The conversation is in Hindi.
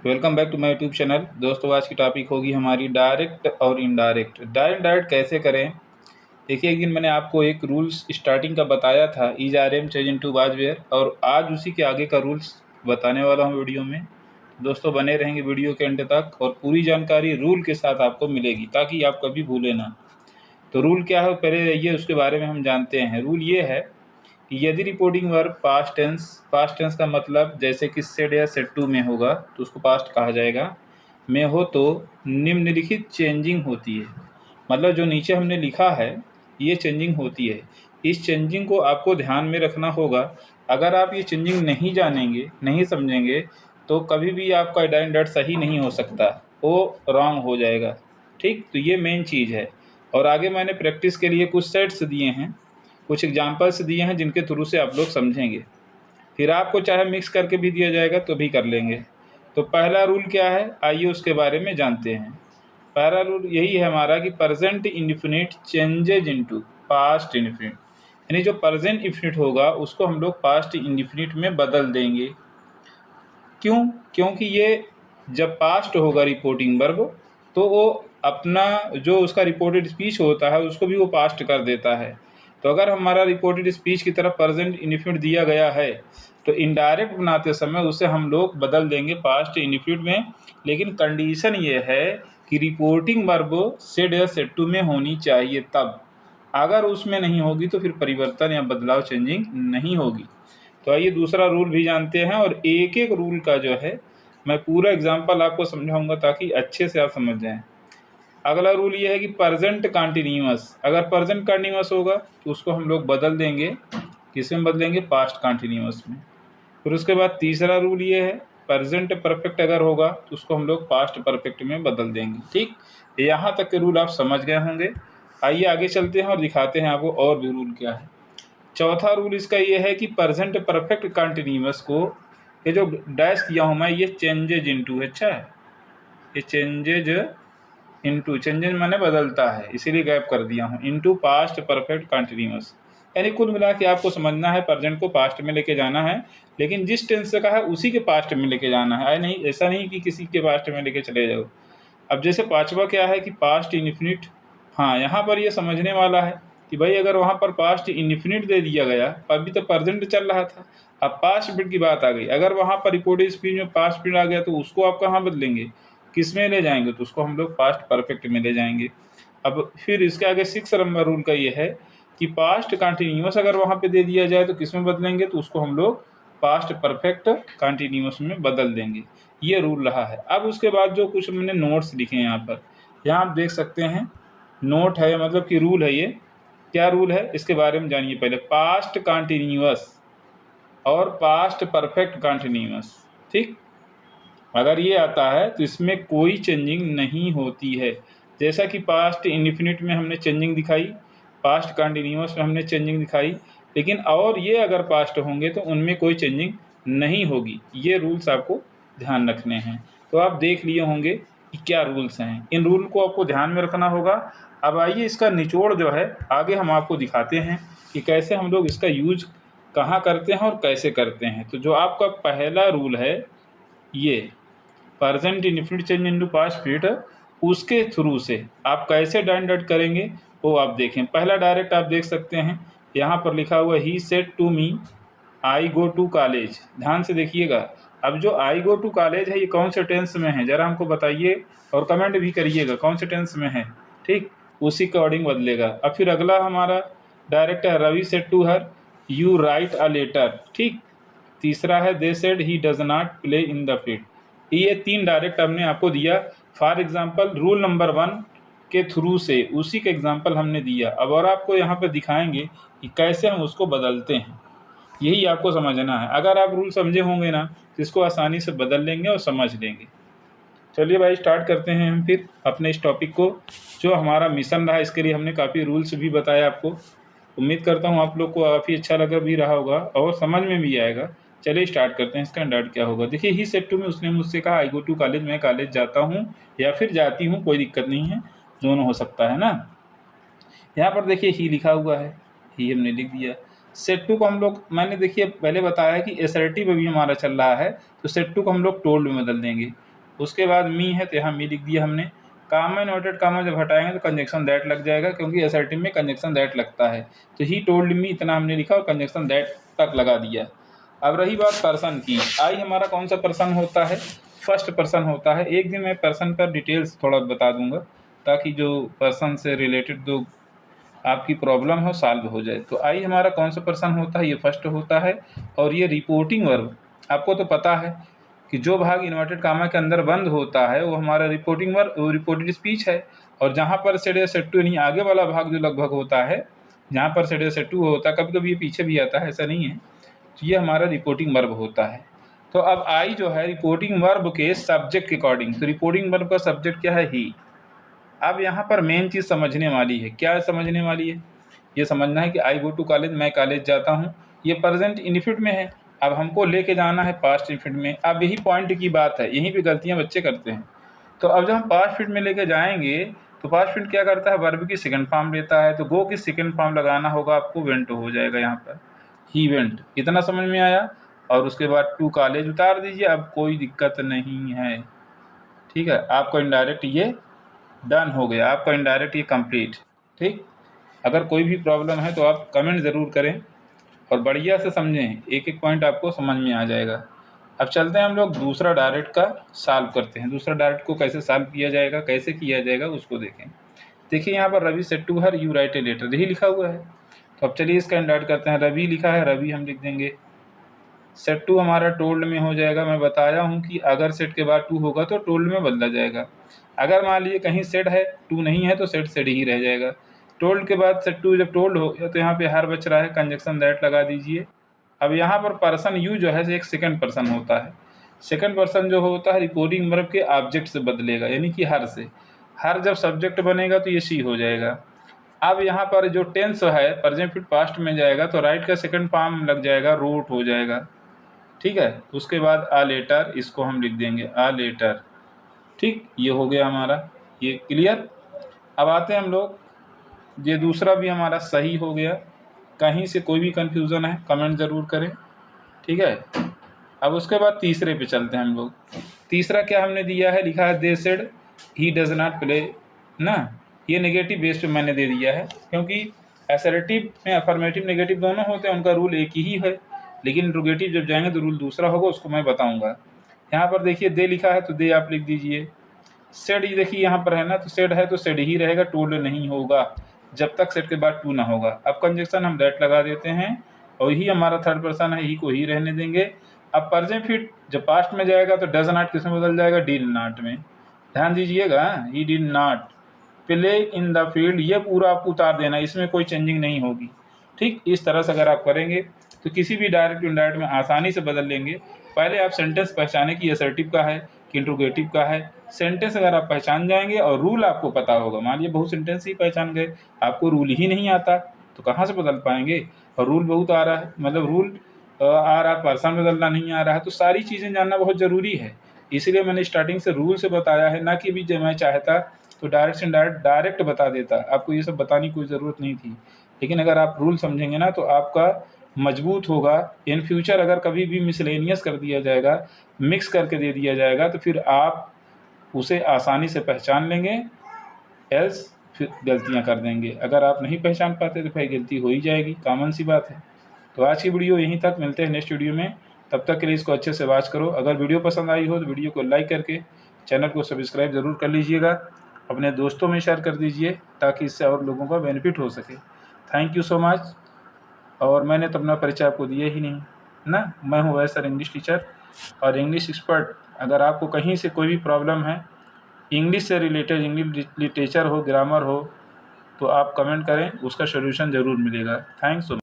Welcome back to my YouTube channel. दोस्तों, आज की टॉपिक होगी हमारी डायरेक्ट और इनडायरेक्ट। डायरेक्ट कैसे करें। देखिए, एक दिन मैंने आपको एक रूल्स स्टार्टिंग का बताया था, is are am change into was were, और आज उसी के आगे का रूल्स बताने वाला हूँ वीडियो में। दोस्तों, बने रहेंगे वीडियो के एंड तक और पूरी जानकारी रूल के साथ आपको मिलेगी ताकि आप कभी भूलें ना। तो रूल क्या है, पहले ये उसके बारे में हम जानते हैं। रूल ये है कि यदि रिपोर्टिंग वर्ब पास्ट टेंस का मतलब जैसे कि सेड या सेड टू में होगा तो उसको पास्ट कहा जाएगा। में हो तो निम्नलिखित चेंजिंग होती है, मतलब जो नीचे हमने लिखा है ये चेंजिंग होती है। इस चेंजिंग को आपको ध्यान में रखना होगा। अगर आप ये चेंजिंग नहीं जानेंगे, नहीं समझेंगे, तो कभी भी आपका डायरेक्ट सही नहीं हो सकता, वो रॉन्ग हो जाएगा। ठीक, तो ये मेन चीज़ है। और आगे मैंने प्रैक्टिस के लिए कुछ सेट्स दिए हैं, कुछ एग्जाम्पल्स दिए हैं जिनके थ्रू से आप लोग समझेंगे। फिर आपको चाहे मिक्स करके भी दिया जाएगा तो भी कर लेंगे। तो पहला रूल क्या है, आइए उसके बारे में जानते हैं। पहला रूल यही है हमारा कि present indefinite changes into past indefinite, यानी जो प्रेजेंट इंडिफिनिट होगा उसको हम लोग पास्ट इंडिफिनिट में बदल देंगे। क्यों? क्योंकि ये जब पास्ट होगा रिपोर्टिंग वर्ब तो वो अपना जो उसका रिपोर्टेड स्पीच होता है उसको भी वो पास्ट कर देता है। तो अगर हमारा रिपोर्टेड स्पीच की तरफ प्रेजेंट इंडिफिनिट दिया गया है तो इनडायरेक्ट बनाते समय उसे हम लोग बदल देंगे पास्ट इंडिफिनिट में। लेकिन कंडीशन ये है कि रिपोर्टिंग वर्ब सेड या सेड टू में होनी चाहिए तब। अगर उसमें नहीं होगी तो फिर परिवर्तन या बदलाव चेंजिंग नहीं होगी। तो आइए दूसरा रूल भी जानते हैं, और एक एक रूल का जो है मैं पूरा एग्जांपल आपको समझाऊंगा ताकि अच्छे से आप समझ जाएं। अगला रूल ये है कि प्रेजेंट कंटिन्यूअस, अगर प्रेजेंट कंटिन्यूअस होगा तो उसको हम लोग बदल देंगे, किस में बदलेंगे, पास्ट कंटिन्यूअस में। फिर उसके बाद तीसरा रूल ये है, प्रेजेंट परफेक्ट अगर होगा तो उसको हम लोग पास्ट परफेक्ट में बदल देंगे। ठीक, यहाँ तक के रूल आप समझ गए होंगे। आइए आगे चलते हैं और दिखाते हैं आपको और भी रूल क्या है। चौथा रूल इसका ये है कि प्रेजेंट परफेक्ट कंटिन्यूअस को, ये जो डैश किया हूँ मैं, ये चेंजेज इनटू, अच्छा है, ये चेंजेज इनटू, चेंजेज माने बदलता है इसीलिए गैप कर दिया हूँ, इनटू पास्ट परफेक्ट कंटिन्यूअस। यानी कुल मिला के आपको समझना है प्रेजेंट को पास्ट में लेके जाना है, लेकिन जिस टेंस से कहा है उसी के पास्ट में लेके जाना है। नहीं, ऐसा नहीं कि किसी के पास्ट में लेके चले जाओ। अब जैसे पांचवा क्या है कि पास्ट इनफिनिट। हाँ, यहाँ पर ये समझने वाला है कि भाई अगर वहाँ पर पास्ट इनफिनिट दे दिया गया, अभी तो प्रेजेंट चल रहा था, अब पास्ट पीरियड की बात आ गई, अगर वहाँ पर रिपोर्टेड स्पीच में पास्ट पीरियड आ गया तो उसको आप कहाँ बदलेंगे, किस में ले जाएंगे, तो उसको हम लोग पास्ट परफेक्ट में ले जाएंगे। अब फिर इसके आगे 6 नंबर रूल का ये है कि पास्ट कंटिन्यूअस अगर वहाँ पे दे दिया जाए तो किस में बदलेंगे, तो उसको हम लोग पास्ट परफेक्ट कंटिन्यूअस में बदल देंगे। ये रूल रहा है। अब उसके बाद जो कुछ मैंने नोट्स लिखे हैं यहाँ पर, यहाँ आप देख सकते हैं, नोट है मतलब कि रूल है। ये क्या रूल है इसके बारे में जानिए पहले। पास्ट कंटिन्यूअस और पास्ट परफेक्ट कंटिन्यूअस, ठीक, अगर ये आता है तो इसमें कोई चेंजिंग नहीं होती है। जैसा कि पास्ट इंडिफिनिट में हमने चेंजिंग दिखाई, पास्ट कंटिन्यूअस में हमने चेंजिंग दिखाई, लेकिन और ये अगर पास्ट होंगे तो उनमें कोई चेंजिंग नहीं होगी। ये रूल्स आपको ध्यान रखने हैं। तो आप देख लिए होंगे कि क्या रूल्स हैं, इन रूल को आपको ध्यान में रखना होगा। अब आइए इसका निचोड़ जो है आगे हम आपको दिखाते हैं कि कैसे हम लोग इसका यूज कहाँ करते हैं और कैसे करते हैं। तो जो आपका पहला रूल है ये present indefinite change into past period, उसके थ्रू से आप कैसे डायरेक्ट करेंगे वो आप देखें। पहला डायरेक्ट आप देख सकते हैं, यहाँ पर लिखा हुआ ही said to me I go to college. ध्यान से देखिएगा, अब जो आई गो टू कॉलेज है ये कौन से टेंस में है जरा हमको बताइए, और कमेंट भी करिएगा कौन से टेंस में है। ठीक, उसी के अकॉर्डिंग बदलेगा। अब फिर अगला हमारा डायरेक्ट है Ravi said to her you write a letter. ठीक, तीसरा है they said he does not play in the field. ये 3 डायरेक्ट हमने आपको दिया। फॉर एग्जांपल रूल नंबर 1 के थ्रू से उसी का एग्जांपल हमने दिया। अब और आपको यहाँ पे दिखाएंगे कि कैसे हम उसको बदलते हैं, यही आपको समझना है। अगर आप रूल समझे होंगे ना तो इसको आसानी से बदल लेंगे और समझ लेंगे। चलिए भाई स्टार्ट करते हैं हम फिर अपने इस टॉपिक को। जो हमारा मिशन रहा इसके लिए हमने काफ़ी रूल्स भी बताया आपको। उम्मीद करता हूँ आप लोग को काफ़ी अच्छा लगा भी रहा होगा और समझ में भी आएगा। चलिए स्टार्ट करते हैं, इसका डायरेक्ट क्या होगा। देखिए ही सेड टू में उसने मुझसे कहा आई गो टू कॉलेज, मैं कॉलेज जाता हूँ या फिर जाती हूँ, कोई दिक्कत नहीं है, दोनों हो सकता है ना। यहाँ पर देखिए ही लिखा हुआ है, ही हमने लिख दिया। सेट टू को हम लोग, मैंने देखिए पहले बताया है कि एसर्टिव अभी हमारा चल रहा है तो सेट टू को हम लोग टोल्ड में बदल देंगे। उसके बाद मी है तो यहाँ मी लिख दिया हमने। कामा इन्वर्टेड कामा जब हटाएंगे तो कंजक्शन दैट लग जाएगा, क्योंकि असर्टिव में कंजक्शन दैट लगता है। तो ही टोल्ड मी इतना हमने लिखा और कंजक्शन दैट तक लगा दिया। अब रही बात पर्सन की, आई हमारा कौन सा पर्सन होता है? फर्स्ट पर्सन होता है। एक दिन मैं पर्सन पर डिटेल्स थोड़ा बता दूंगा ताकि जो पर्सन से रिलेटेड जो आपकी प्रॉब्लम हो सॉल्व हो जाए। तो आई हमारा कौन सा पर्सन होता है? ये फर्स्ट होता है। और ये रिपोर्टिंग वर्ब, आपको तो पता है कि जो भाग इन्वर्टेड कामा के अंदर बंद होता है वो हमारा रिपोर्टिंग वर्ब, रिपोर्टेड स्पीच है। और जहाँ पर सेड या सेड टू यानी आगे वाला भाग जो लगभग होता है, जहाँ पर सेड या सेड टू होता है, कभी कभी ये पीछे भी आता है, ऐसा नहीं है, तो ये हमारा रिपोर्टिंग वर्ब होता है। तो अब आई जो है रिपोर्टिंग वर्ब के सब्जेक्ट के अकॉर्डिंग, तो रिपोर्टिंग वर्ब का सब्जेक्ट क्या है? ही। अब यहाँ पर मेन चीज़ समझने वाली है। क्या समझने वाली है? ये समझना है कि आई गो टू कॉलेज, मैं कॉलेज जाता हूँ, ये प्रेजेंट इनफिनिट में है। अब हमको लेके जाना है पास्ट इनफिनिट में। अब यही पॉइंट की बात है, यहीं पे गलतियाँ बच्चे करते हैं। तो अब जब हम पास्ट इनफिनिट में लेके जाएंगे तो पास्ट इनफिनिट क्या करता है? वर्ब की सेकंड फॉर्म लेता है। तो गो की सेकंड फॉर्म लगाना होगा आपको, वेंट हो जाएगा यहाँ पर, ही वेंट। इतना समझ में आया? और उसके बाद टू कॉलेज उतार दीजिए, अब कोई दिक्कत नहीं है। ठीक है, आपका इनडायरेक्ट ये डन हो गया, आपका इनडायरेक्ट ये कंप्लीट। ठीक, अगर कोई भी प्रॉब्लम है तो आप कमेंट ज़रूर करें और बढ़िया से समझें, एक एक पॉइंट आपको समझ में आ जाएगा। अब चलते हैं हम लोग दूसरा डायरेक्ट का सॉल्व करते हैं। दूसरा डायरेक्ट को कैसे सॉल्व किया जाएगा, कैसे किया जाएगा उसको देखें। देखिए यहाँ पर Ravi said to her you write a letter, यही लिखा हुआ है। तो अब चलिए इसका इनडायरेक्ट करते हैं। रवि लिखा है, रवि हम लिख देंगे। सेट टू हमारा टोल्ड में हो जाएगा। मैं बताया हूँ कि अगर सेट के बाद टू होगा तो टोल्ड में बदला जाएगा। अगर मान लीजिए कहीं सेट है, टू नहीं है, तो सेट सेट ही रह जाएगा। टोल्ड के बाद सेट टू जब टोल्ड हो गया तो यहाँ पे हर बच रहा है, कंजक्शन दैट लगा दीजिए। अब यहाँ पर पर्सन यू जो है एक सेकंड पर्सन होता है। सेकंड पर्सन जो होता है रिपोर्टिंग वर्ब के ऑब्जेक्ट से बदलेगा, यानी कि हर से। हर जब सब्जेक्ट बनेगा तो ये सी हो जाएगा। अब यहाँ पर जो टेंस है प्रेजेंट फिर पास्ट में जाएगा तो राइट का सेकंड फॉर्म लग जाएगा, रोट हो जाएगा। ठीक है, उसके बाद आ लेटर, इसको हम लिख देंगे आ लेटर। ठीक, ये हो गया हमारा, ये क्लियर। अब आते हैं हम लोग, ये दूसरा भी हमारा सही हो गया। कहीं से कोई भी कन्फ्यूज़न है कमेंट ज़रूर करें। ठीक है, अब उसके बाद तीसरे पे चलते हैं हम लोग। तीसरा क्या हमने दिया है? लिखा है they said he does not play ना। ये नेगेटिव बेस पे मैंने दे दिया है, क्योंकि असर्टिव में अफर्मेटिव नेगेटिव दोनों होते हैं, उनका रूल एक ही है। लेकिन इंट्रोगेटिव जब जाएंगे तो रूल दूसरा होगा, उसको मैं बताऊंगा। यहाँ पर देखिए दे लिखा है तो दे आप लिख दीजिए। सेड ही देखिए यहाँ पर है ना, तो सेड है तो सेड ही रहेगा, टोल्ड नहीं होगा जब तक सेड के बाद टू ना होगा। अब कंजक्शन हम दैट लगा देते हैं और ही हमारा थर्ड पर्सन है, ही को ही रहने देंगे। अब प्रेजेंट फिट जब पास्ट में जाएगा तो डज नॉट किस में बदल जाएगा? डिड नॉट में। ध्यान दीजिएगा, he did not play in the field, ये पूरा आपको उतार देना, इसमें कोई चेंजिंग नहीं होगी। ठीक, इस तरह से अगर आप करेंगे तो किसी भी डायरेक्ट इनडायरेक्ट में आसानी से बदल लेंगे। पहले आप सेंटेंस पहचाने कि असर्टिव का है कि इंट्रोगेटिव का है। सेंटेंस अगर आप पहचान जाएंगे और रूल आपको पता होगा, मान लीजिए बहुत सेंटेंस ही पहचान गए, आपको रूल ही नहीं आता तो कहाँ से बदल पाएंगे? और रूल बहुत आ रहा है, मतलब रूल आ रहा है, पर्सन बदलना नहीं आ रहा है, तो सारी चीज़ें जानना बहुत ज़रूरी है। इसलिए मैंने स्टार्टिंग से रूल से बताया है, ना कि भी जब मैं चाहता तो डायरेक्ट से डायरेक्ट बता देता, आपको ये सब बताने की कोई ज़रूरत नहीं थी। लेकिन अगर आप रूल समझेंगे ना तो आपका मजबूत होगा। इन फ्यूचर अगर कभी भी मिसलेनियस कर दिया जाएगा, मिक्स करके दे दिया जाएगा, तो फिर आप उसे आसानी से पहचान लेंगे, एल्स फिर गलतियां कर देंगे। अगर आप नहीं पहचान पाते तो भाई गलती हो ही जाएगी, कॉमन सी बात है। तो आज की वीडियो यहीं तक, मिलते हैं नेक्स्ट वीडियो में। तब तक के लिए इसको अच्छे से वॉच करो। अगर वीडियो पसंद आई हो तो वीडियो को लाइक करके चैनल को सब्सक्राइब ज़रूर कर लीजिएगा। अपने दोस्तों में शेयर कर दीजिए ताकि इससे और लोगों का बेनिफिट हो सके। Thank you so much. और मैंने तो अपना परिचय आपको दिया ही नहीं ना, मैं हूँ वैसे इंग्लिश टीचर और इंग्लिश एक्सपर्ट। अगर आपको कहीं से कोई भी प्रॉब्लम है इंग्लिश से रिलेटेड, इंग्लिश लिटरेचर हो, ग्रामर हो, तो आप कमेंट करें, उसका सॉल्यूशन ज़रूर मिलेगा। Thanks so much.